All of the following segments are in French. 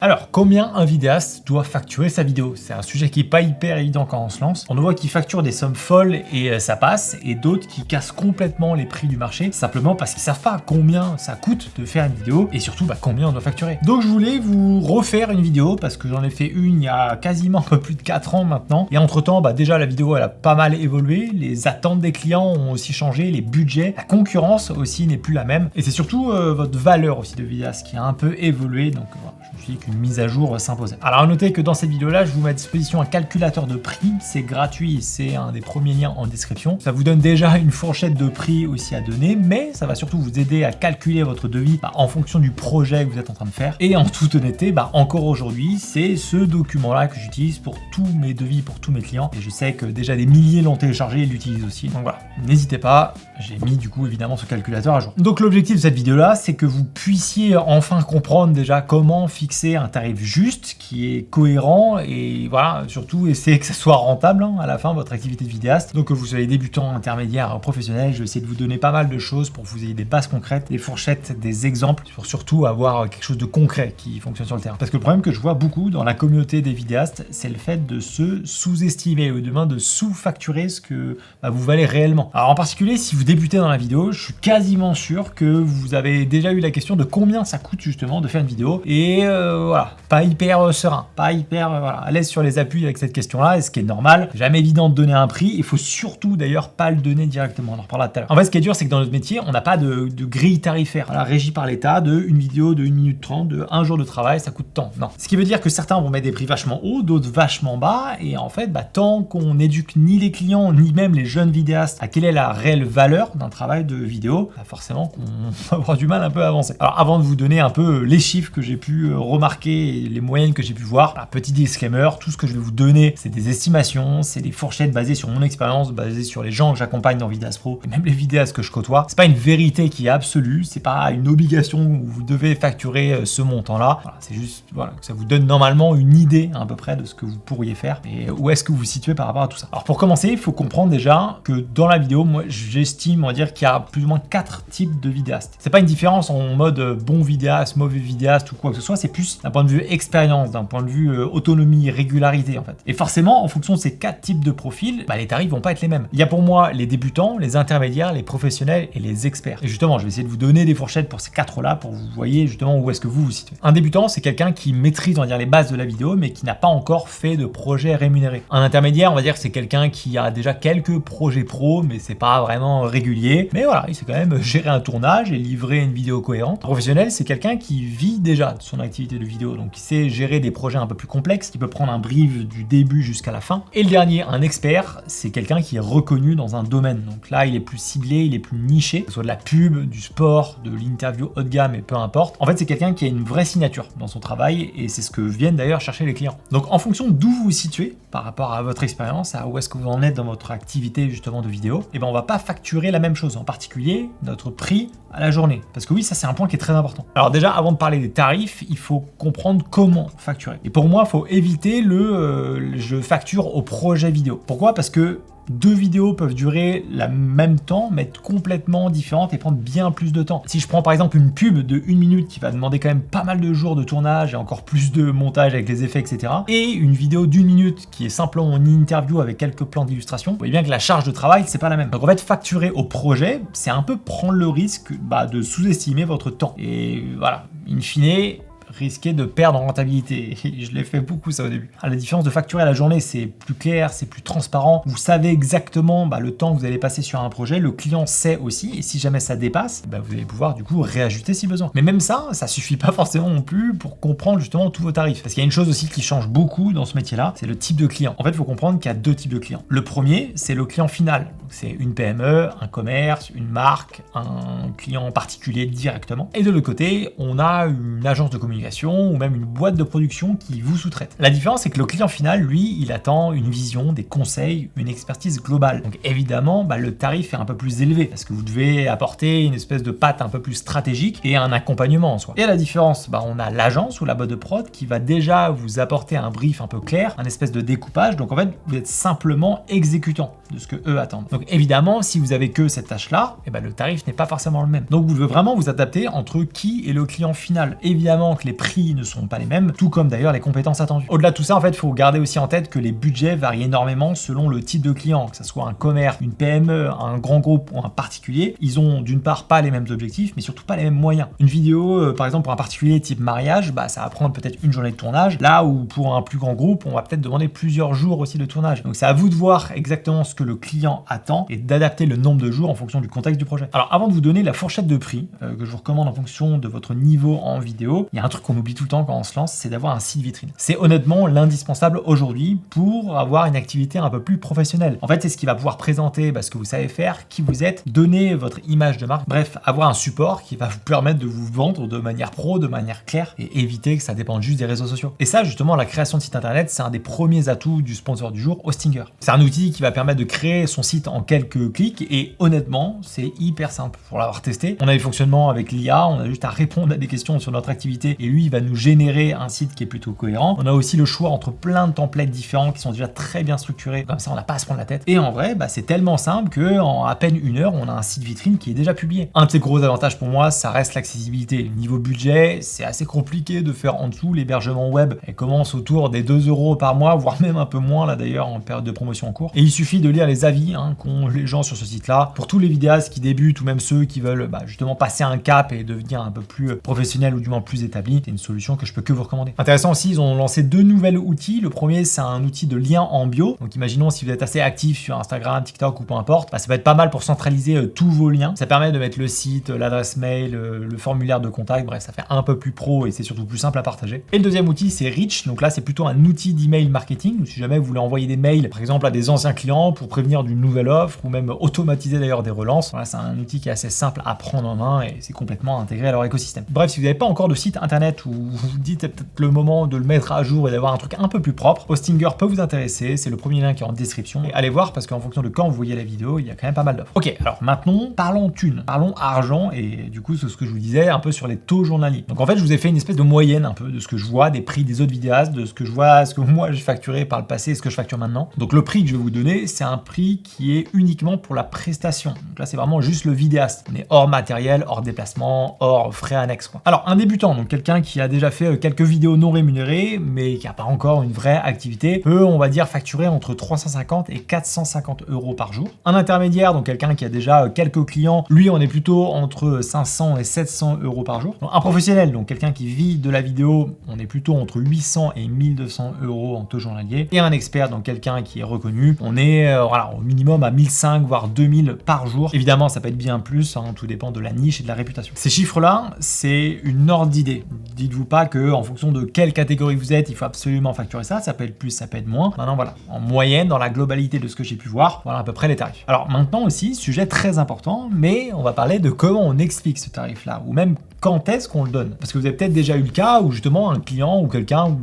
Alors, combien un vidéaste doit facturer sa vidéo? C'est un sujet qui est pas hyper évident quand on se lance. On voit qui facturent des sommes folles et ça passe, et d'autres qui cassent complètement les prix du marché, simplement parce qu'ils savent pas combien ça coûte de faire une vidéo, et surtout combien on doit facturer. Donc je voulais vous refaire une vidéo, parce que j'en ai fait une il y a quasiment un peu plus de 4 ans maintenant, et entre temps, déjà la vidéo elle a pas mal évolué, les attentes des clients ont aussi changé, les budgets, la concurrence aussi n'est plus la même, et c'est surtout votre valeur aussi de vidéaste qui a un peu évolué, donc voilà, je me suis dit qu'une mise à jour s'imposait. Alors à noter que dans cette vidéo là, je vous mets à disposition un calculateur de prix, c'est gratuit, c'est un des premiers liens en description. Ça vous donne déjà une fourchette de prix aussi à donner, mais ça va surtout vous aider à calculer votre devis en fonction du projet que vous êtes en train de faire. Et en toute honnêteté, encore aujourd'hui, c'est ce document là que j'utilise pour tous mes devis, pour tous mes clients, et je sais que déjà des milliers l'ont téléchargé et l'utilisent aussi. Donc voilà, n'hésitez pas, j'ai mis du coup évidemment ce calculateur à jour. Donc l'objectif de cette vidéo là, c'est que vous puissiez enfin comprendre déjà comment fixer un tarif juste, qui est cohérent, et voilà, surtout essayer que ça soit rentable à la fin votre activité de vidéaste. Donc que vous soyez débutant, intermédiaire, professionnel, je vais essayer de vous donner pas mal de choses pour que vous ayez des bases concrètes, des fourchettes, des exemples, pour surtout avoir quelque chose de concret qui fonctionne sur le terrain. Parce que le problème que je vois beaucoup dans la communauté des vidéastes, c'est le fait de se sous-estimer, ou demain de sous-facturer ce que vous valez réellement. Alors en particulier, si vous débutez dans la vidéo, je suis quasiment sûr que vous avez déjà eu la question de combien ça coûte justement de faire une vidéo, et voilà, pas hyper serein, pas hyper à l'aise sur les appuis avec cette question-là, et ce qui est normal, jamais évident de donner un prix, il faut surtout d'ailleurs pas le donner directement, on en reparlera tout à l'heure. En fait, ce qui est dur, c'est que dans notre métier, on n'a pas de grille tarifaire, régie par l'État, de une vidéo de 1 minute 30, de un jour de travail, ça coûte tant. Non. Ce qui veut dire que certains vont mettre des prix vachement hauts, d'autres vachement bas, et en fait, tant qu'on n'éduque ni les clients, ni même les jeunes vidéastes à quelle est la réelle valeur d'un travail de vidéo, forcément qu'on va avoir du mal un peu à avancer. Alors avant de vous donner un peu les chiffres que j'ai pu remarquer et les moyennes que j'ai pu voir, petit disclaimer, tout ce que je vais vous donner, c'est des estimations, c'est des fourchettes basées sur mon expérience, basées sur les gens que j'accompagne dans Vidéaste Pro, et même les vidéastes que je côtoie. C'est pas une vérité qui est absolue, c'est pas une obligation où vous devez facturer ce montant-là. Voilà, c'est juste que ça vous donne normalement une idée à peu près de ce que vous pourriez faire et où est-ce que vous vous situez par rapport à tout ça. Alors pour commencer, il faut comprendre déjà que dans la vidéo, moi j'estime, on va dire, qu'il y a plus ou moins 4 types de vidéastes. C'est pas une différence en mode bon vidéaste, mauvais vidéaste ou quoi que ce soit, c'est plus d'un point de vue expérience, d'un point de vue autonomie, régularité en fait. Et forcément, en fonction de ces 4 types de profils, les tarifs vont pas être les mêmes. Il y a pour moi les débutants, les intermédiaires, les professionnels et les experts. Et justement, je vais essayer de vous donner des fourchettes pour ces 4-là pour que vous voyez justement où est-ce que vous vous situez. Un débutant, c'est quelqu'un qui maîtrise, on va dire, les bases de la vidéo, mais qui n'a pas encore fait de projet rémunéré. Un intermédiaire, on va dire, c'est quelqu'un qui a déjà quelques projets pro, mais c'est pas vraiment régulier. Mais voilà, il sait quand même gérer un tournage et livrer une vidéo cohérente. Un professionnel, c'est quelqu'un qui vit déjà de son activité de vidéo, donc qui sait gérer des projets un peu plus complexes, qui peut prendre un brief du début jusqu'à la fin. Et le dernier, un expert, c'est quelqu'un qui est reconnu dans un domaine. Donc là, il est plus ciblé, il est plus niché, que ce soit de la pub, du sport, de l'interview haut de gamme, et peu importe. En fait, c'est quelqu'un qui a une vraie signature dans son travail, et c'est ce que viennent d'ailleurs chercher les clients. Donc en fonction d'où vous vous situez par rapport à votre expérience, à où est-ce que vous en êtes dans votre activité justement de vidéo, et on va pas facturer la même chose, en particulier notre prix à la journée. Parce que oui, ça c'est un point qui est très important. Alors déjà, avant de parler des tarifs, il faut comprendre comment facturer. Et pour moi, il faut éviter je facture au projet vidéo. Pourquoi? Parce que 2 vidéos peuvent durer le même temps, mais être complètement différentes et prendre bien plus de temps. Si je prends par exemple une pub de 1 minute qui va demander quand même pas mal de jours de tournage et encore plus de montage avec les effets, etc. Et une vidéo d'1 minute qui est simplement une interview avec quelques plans d'illustration, vous voyez bien que la charge de travail, c'est pas la même. Donc en fait, facturer au projet, c'est un peu prendre le risque de sous-estimer votre temps. Et voilà, in fine, risquer de perdre en rentabilité. Je l'ai fait beaucoup ça au début. La différence de facturer à la journée, c'est plus clair, c'est plus transparent. Vous savez exactement le temps que vous allez passer sur un projet. Le client sait aussi, et si jamais ça dépasse, vous allez pouvoir du coup réajuster si besoin. Mais même ça suffit pas forcément non plus pour comprendre justement tous vos tarifs. Parce qu'il y a une chose aussi qui change beaucoup dans ce métier-là, c'est le type de client. En fait, il faut comprendre qu'il y a 2 types de clients. Le premier, c'est le client final. Donc, c'est une PME, un commerce, une marque, un client particulier directement. Et de l'autre côté, on a une agence de communication ou même une boîte de production qui vous sous-traite. La différence, c'est que le client final, lui, il attend une vision, des conseils, une expertise globale. Donc évidemment, le tarif est un peu plus élevé parce que vous devez apporter une espèce de patte un peu plus stratégique et un accompagnement en soi. Et à la différence, on a l'agence ou la boîte de prod qui va déjà vous apporter un brief un peu clair, un espèce de découpage. Donc en fait, vous êtes simplement exécutant de ce que eux attendent. Donc Donc évidemment, si vous avez que cette tâche-là, le tarif n'est pas forcément le même. Donc vous devez vraiment vous adapter entre qui et le client final. Évidemment que les prix ne seront pas les mêmes, tout comme d'ailleurs les compétences attendues. Au-delà de tout ça, en fait, il faut garder aussi en tête que les budgets varient énormément selon le type de client, que ce soit un commerce, une PME, un grand groupe ou un particulier. Ils ont d'une part pas les mêmes objectifs, mais surtout pas les mêmes moyens. Une vidéo, par exemple pour un particulier type mariage, ça va prendre peut-être une journée de tournage, là où pour un plus grand groupe, on va peut-être demander plusieurs jours aussi de tournage. Donc c'est à vous de voir exactement ce que le client attend et d'adapter le nombre de jours en fonction du contexte du projet. Alors avant de vous donner la fourchette de prix que je vous recommande en fonction de votre niveau en vidéo, il y a un truc qu'on oublie tout le temps quand on se lance, c'est d'avoir un site vitrine. C'est honnêtement l'indispensable aujourd'hui pour avoir une activité un peu plus professionnelle. En fait, c'est ce qui va pouvoir présenter ce que vous savez faire, qui vous êtes, donner votre image de marque, bref, avoir un support qui va vous permettre de vous vendre de manière pro, de manière claire et éviter que ça dépende juste des réseaux sociaux. Et ça, justement, la création de site internet, c'est un des premiers atouts du sponsor du jour, Hostinger. C'est un outil qui va permettre de créer son site en quelques clics et honnêtement, c'est hyper simple. Pour l'avoir testé, on a les fonctionnements avec l'IA, on a juste à répondre à des questions sur notre activité et lui, il va nous générer un site qui est plutôt cohérent. On a aussi le choix entre plein de templates différents qui sont déjà très bien structurés. Comme ça, on n'a pas à se prendre la tête. Et en vrai, c'est tellement simple que en à peine une heure, on a un site vitrine qui est déjà publié. Un de ces gros avantages pour moi, ça reste l'accessibilité. Niveau budget, c'est assez compliqué de faire en dessous. L'hébergement web, elle commence autour des 2 € par mois, voire même un peu moins là d'ailleurs en période de promotion en cours. Et il suffit de lire les avis qu'ont les gens sur ce site-là. Pour tous les vidéastes qui débutent ou même ceux qui veulent justement passer un cap et devenir un peu plus professionnel ou du moins plus établi, c'est une solution que je peux que vous recommander. Intéressant aussi, ils ont lancé 2 nouvelles outils. Le premier, c'est un outil de lien en bio. Donc imaginons si vous êtes assez actif sur Instagram, TikTok ou peu importe, ça va être pas mal pour centraliser tous vos liens. Ça permet de mettre le site, l'adresse mail, le formulaire de contact, bref, ça fait un peu plus pro et c'est surtout plus simple à partager. Et le deuxième outil, c'est Reach. Donc là, c'est plutôt un outil d'email marketing. Si jamais vous voulez envoyer des mails, par exemple à des anciens clients pour prévenir d'une nouvelle offre ou même automatiser d'ailleurs des relances. Voilà, c'est un outil qui est assez simple à prendre en main et c'est complètement intégré à leur écosystème. Bref, si vous n'avez pas encore de site internet ou vous vous dites c'est peut-être le moment de le mettre à jour et d'avoir un truc un peu plus propre, Hostinger peut vous intéresser. C'est le premier lien qui est en description. Et allez voir parce qu'en fonction de quand vous voyez la vidéo, il y a quand même pas mal d'offres. Ok, alors maintenant, parlons thunes, parlons argent et du coup, c'est ce que je vous disais un peu sur les taux journaliers. Donc en fait, je vous ai fait une espèce de moyenne un peu de ce que je vois des prix des autres vidéastes, de ce que je vois, ce que moi j'ai facturé par le passé et ce que je facture maintenant. Donc le prix que je vais vous donner, c'est un prix qui est uniquement pour la prestation. Donc là, c'est vraiment juste le vidéaste. On est hors matériel, hors déplacement, hors frais annexes, quoi. Alors un débutant, donc quelqu'un qui a déjà fait quelques vidéos non rémunérées, mais qui n'a pas encore une vraie activité, peut, on va dire, facturer entre 350 et 450 € par jour. Un intermédiaire, donc quelqu'un qui a déjà quelques clients, lui, on est plutôt entre 500 et 700 € par jour. Donc, un professionnel, donc quelqu'un qui vit de la vidéo, on est plutôt entre 800 et 1200 € en taux journalier. Et un expert, donc quelqu'un qui est reconnu, on est au minimum à 1500 voire 2000 par jour. Évidemment, ça peut être bien plus, tout dépend de la niche et de la réputation. Ces chiffres-là, c'est une ordre d'idée. Dites-vous pas que en fonction de quelle catégorie vous êtes, il faut absolument facturer ça. Ça peut être plus, ça peut être moins. Maintenant, voilà, en moyenne, dans la globalité de ce que j'ai pu voir, voilà à peu près les tarifs. Alors maintenant aussi, sujet très important, mais on va parler de comment on explique ce tarif-là, ou même quand est-ce qu'on le donne. Parce que vous avez peut-être déjà eu le cas où justement un client ou quelqu'un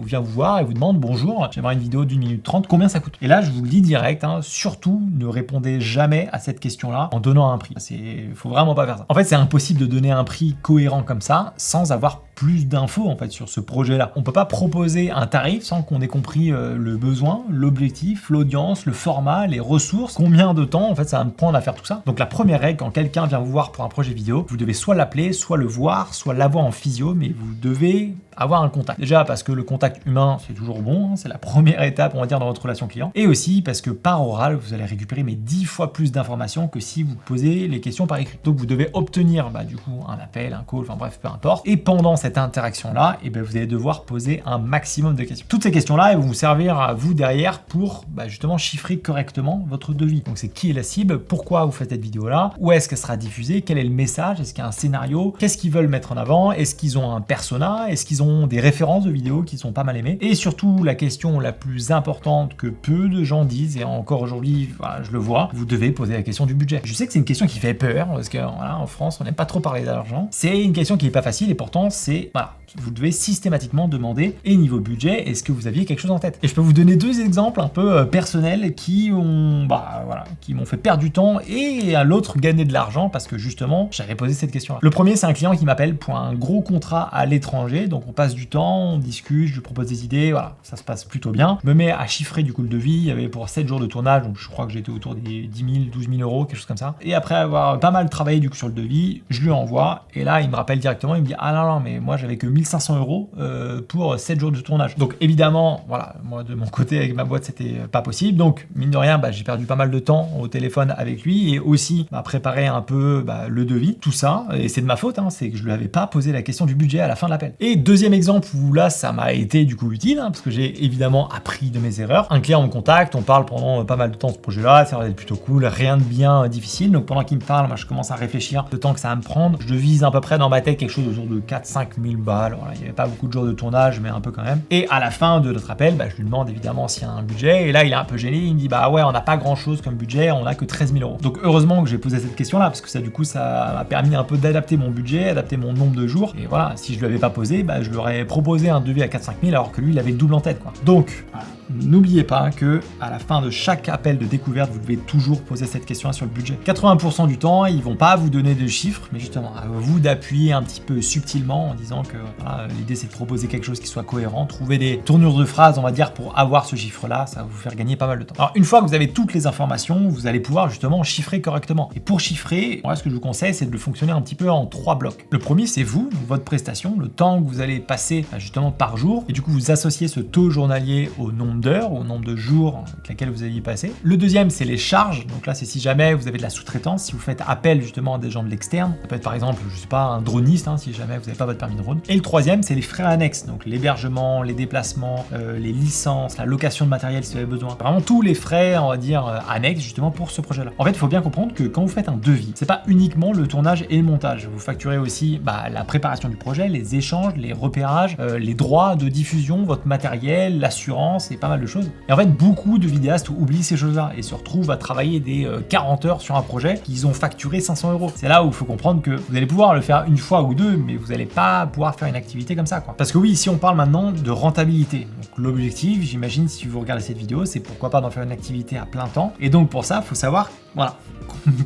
vient vous voir et vous demande bonjour, j'aimerais une vidéo d'1 minute 30, combien ça coûte? Et là, je vous le dis direct, surtout ne répondez jamais à cette question-là en donnant un prix. Faut vraiment pas faire ça. En fait, c'est impossible de donner un prix cohérent comme ça sans avoir plus d'infos en fait sur ce projet-là. On peut pas proposer un tarif sans qu'on ait compris le besoin, l'objectif, l'audience, le format, les ressources, combien de temps en fait ça va me prendre à faire tout ça. Donc la première règle, quand quelqu'un vient vous voir pour un projet vidéo, vous devez soit l'appeler, soit le voir, soit l'avoir en physio, mais vous devez avoir un contact. Déjà parce que le contact humain, c'est toujours bon, c'est la première étape, on va dire, dans votre relation client. Et aussi parce que par oral, vous allez récupérer 10 fois plus d'informations que si vous posez les questions par écrit. Donc vous devez obtenir du coup un appel, un call, enfin bref, peu importe. Et pendant cette interaction-là, vous allez devoir poser un maximum de questions. Toutes ces questions-là, elles vont vous servir à vous derrière pour justement chiffrer correctement votre devis. Donc c'est qui est la cible, pourquoi vous faites cette vidéo-là, où est-ce qu'elle sera diffusée, quel est le message, est-ce qu'il y a un scénario, qu'est-ce qu'ils veulent mettre en avant, est-ce qu'ils ont un persona, est-ce qu'ils ont des références de vidéos qui sont pas mal aimées. Et surtout, la question la plus importante que peu de gens disent, et encore aujourd'hui, voilà, je le vois, vous devez poser la question du budget. Je sais que c'est une question qui fait peur, parce que voilà, en France, on n'aime pas trop parler d'argent. C'est une question qui est pas facile, et pourtant, c'est vous devez systématiquement demander, et niveau budget, est-ce que vous aviez quelque chose en tête? Et je peux vous donner 2 exemples un peu personnels qui m'ont fait perdre du temps et à l'autre gagner de l'argent parce que justement, j'avais posé cette question-là. Le premier, c'est un client qui m'appelle pour un gros contrat à l'étranger, donc on passe du temps, on discute, je lui propose des idées, voilà, ça se passe plutôt bien. Je me mets à chiffrer du coup le devis, il y avait pour 7 jours de tournage, donc je crois que j'étais autour des 10 000, 12 000 euros, quelque chose comme ça. Et après avoir pas mal travaillé du coup sur le devis, je lui envoie, et là il me rappelle directement, il me dit ah non, mais moi j'avais que 1500 euros pour 7 jours de tournage. Donc évidemment, voilà, moi de mon côté avec ma boîte c'était pas possible, donc mine de rien, j'ai perdu pas mal de temps au téléphone avec lui et aussi préparer un peu le devis, tout ça, et c'est de ma faute, hein, c'est que je lui avais pas posé la question du budget à la fin de l'appel. Et deuxième exemple où là ça m'a été du coup utile, hein, parce que j'ai évidemment appris de mes erreurs. Un client me contacte, on parle pendant pas mal de temps de ce projet-là, ça va être plutôt cool, rien de bien difficile, donc pendant qu'il me parle, moi je commence à réfléchir le temps que ça va me prendre, je vise à peu près dans ma tête quelque chose autour de 4-5 000 balles, voilà, il n'y avait pas beaucoup de jours de tournage, mais un peu quand même. Et à la fin de notre appel, je lui demande évidemment s'il y a un budget, et là il est un peu gêné, il me dit ouais, on n'a pas grand chose comme budget, on n'a que 13 000 euros. Donc heureusement que j'ai posé cette question-là, parce que ça du coup ça m'a permis un peu d'adapter mon budget, adapter mon nombre de jours, et voilà, si je lui avais pas posé, je lui aurais proposé un devis à 4-5 000 alors que lui il avait le double en tête, quoi. Donc voilà. N'oubliez pas que à la fin de chaque appel de découverte, vous devez toujours poser cette question sur le budget. 80% du temps, ils vont pas vous donner de chiffres, mais justement à vous d'appuyer un petit peu subtilement en disant que voilà, l'idée c'est de proposer quelque chose qui soit cohérent, trouver des tournures de phrases, on va dire, pour avoir ce chiffre-là, ça va vous faire gagner pas mal de temps. Alors une fois que vous avez toutes les informations, vous allez pouvoir justement chiffrer correctement. Et pour chiffrer, moi ce que je vous conseille, c'est de le fonctionner un petit peu en 3 blocs. Le premier, c'est vous, votre prestation, le temps que vous allez passer justement par jour, et du coup vous associez ce taux journalier au nombre d'heures, au nombre de jours avec lesquels vous allez y passer. Le deuxième, c'est les charges. Donc là, c'est si jamais vous avez de la sous-traitance, si vous faites appel justement à des gens de l'externe. Ça peut être par exemple, je sais pas, un droniste, hein, si jamais vous n'avez pas votre permis de drone. Et le troisième, c'est les frais annexes. Donc l'hébergement, les déplacements, les licences, la location de matériel si vous avez besoin. Vraiment tous les frais, on va dire, annexes justement pour ce projet-là. En fait, il faut bien comprendre que quand vous faites un devis, c'est pas uniquement le tournage et le montage. Vous facturez aussi la préparation du projet, les échanges, les repérages, les droits de diffusion, votre matériel, l'assurance et pas mal de choses. Et en fait, beaucoup de vidéastes oublient ces choses-là et se retrouvent à travailler des 40 heures sur un projet qu'ils ont facturé 500 euros. C'est là où il faut comprendre que vous allez pouvoir le faire une fois ou deux, mais vous n'allez pas pouvoir faire une activité comme ça, quoi. Parce que oui, ici on parle maintenant de rentabilité. Donc l'objectif, j'imagine, si vous regardez cette vidéo, c'est pourquoi pas d'en faire une activité à plein temps. Et donc pour ça, il faut savoir, voilà,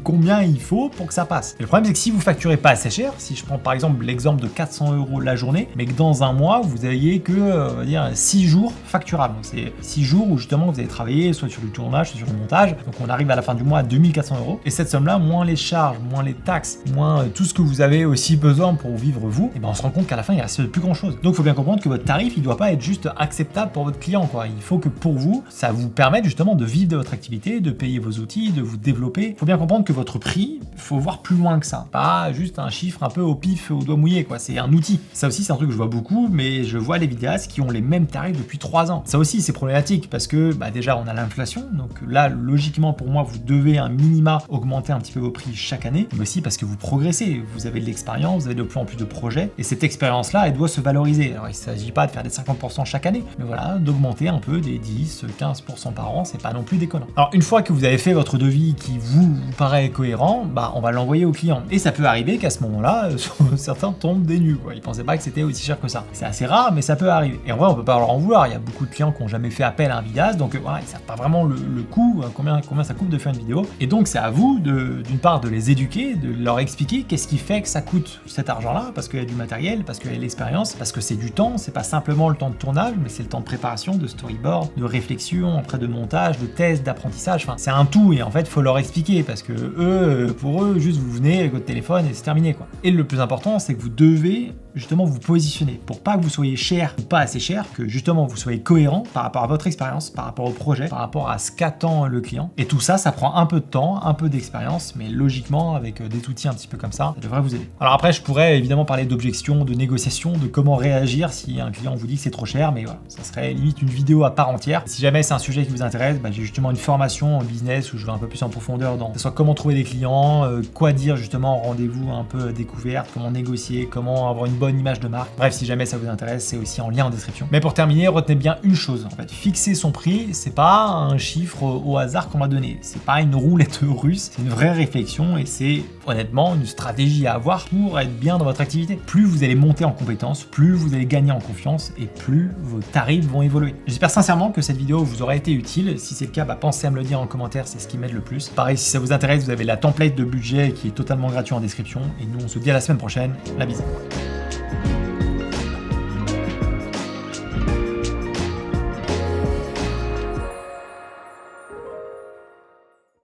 combien il faut pour que ça passe. Et le problème, c'est que si vous facturez pas assez cher, si je prends par exemple l'exemple de 400 euros la journée, mais que dans un mois, vous ayez que, on va dire, 6 jours facturables. Donc c'est 6 jours où justement vous allez travailler soit sur du tournage, soit sur le montage. Donc on arrive à la fin du mois à 2400 euros. Et cette somme-là, moins les charges, moins les taxes, moins tout ce que vous avez aussi besoin pour vivre vous, et on se rend compte qu'à la fin, il reste plus grand-chose. Donc il faut bien comprendre que votre tarif, il doit pas être juste acceptable pour votre client, quoi. Il faut que pour vous, ça vous permette justement de vivre de votre activité, de payer vos outils, de vous développer. Il faut bien comprendre que votre prix, faut voir plus loin que ça. Pas juste un chiffre un peu au pif, au doigt mouillé, quoi. C'est un outil. Ça aussi, c'est un truc que je vois beaucoup, mais je vois les vidéastes qui ont les mêmes tarifs depuis 3 ans. Ça aussi, c'est problématique parce que déjà, on a l'inflation. Donc là, logiquement, pour moi, vous devez un minima augmenter un petit peu vos prix chaque année, mais aussi parce que vous progressez. Vous avez de l'expérience, vous avez de plus en plus de projets, et cette expérience-là, elle doit se valoriser. Alors, il ne s'agit pas de faire des 50% chaque année, mais voilà, d'augmenter un peu des 10, 15% par an, c'est pas non plus déconnant. Alors, une fois que vous avez fait votre devis qui vous paraît cohérent, on va l'envoyer au client. Et ça peut arriver qu'à ce moment-là, certains tombent des nues, quoi. Ils pensaient pas que c'était aussi cher que ça. C'est assez rare, mais ça peut arriver. Et en vrai, on peut pas leur en vouloir. Il y a beaucoup de clients qui n'ont jamais fait appel à un vidéaste, donc voilà, ils savent pas vraiment le coût, combien ça coûte de faire une vidéo. Et donc, c'est à vous, d'une part, de les éduquer, de leur expliquer qu'est-ce qui fait que ça coûte cet argent-là, parce qu'il y a du matériel, parce qu'il y a l'expérience, parce que c'est du temps, c'est pas simplement le temps de tournage, mais c'est le temps de préparation, de storyboard, de réflexion, après de montage, de test, d'apprentissage. Enfin, c'est un tout, et en fait, il faut leur expliquer, parce que pour eux, juste vous venez avec votre téléphone et c'est terminé, quoi. Et le plus important, c'est que vous devez justement vous positionner pour pas que vous soyez cher ou pas assez cher, que justement vous soyez cohérent par rapport à votre expérience, par rapport au projet, par rapport à ce qu'attend le client. Et tout ça, ça prend un peu de temps, un peu d'expérience, mais logiquement, avec des outils un petit peu comme ça devrait vous aider. Alors après, je pourrais évidemment parler d'objections, de négociations, de comment réagir si un client vous dit que c'est trop cher, mais voilà, ça serait limite une vidéo à part entière. Si jamais c'est un sujet qui vous intéresse, j'ai justement une formation en business où je vais un peu plus en profondeur dans, que ce soit comment trouver des clients, quoi dire justement en rendez-vous un peu découverte, comment négocier, comment avoir une bonne image de marque. Bref, si jamais ça vous intéresse, c'est aussi en lien en description. Mais pour terminer, retenez bien une chose, en fait, fixer son prix, c'est pas un chiffre au hasard qu'on va donner, c'est pas une roulette russe, c'est une vraie réflexion et c'est honnêtement une stratégie à avoir pour être bien dans votre activité. Plus vous allez monter en compétences, plus vous allez gagner en confiance et plus vos tarifs vont évoluer. J'espère sincèrement que cette vidéo vous aura été utile. Si c'est le cas, pensez à me le dire en commentaire, c'est ce qui m'aide le plus. Pareil, si ça vous intéresse, vous avez la template de budget qui est totalement gratuit en description. Et nous, on se dit à la semaine prochaine. La bise.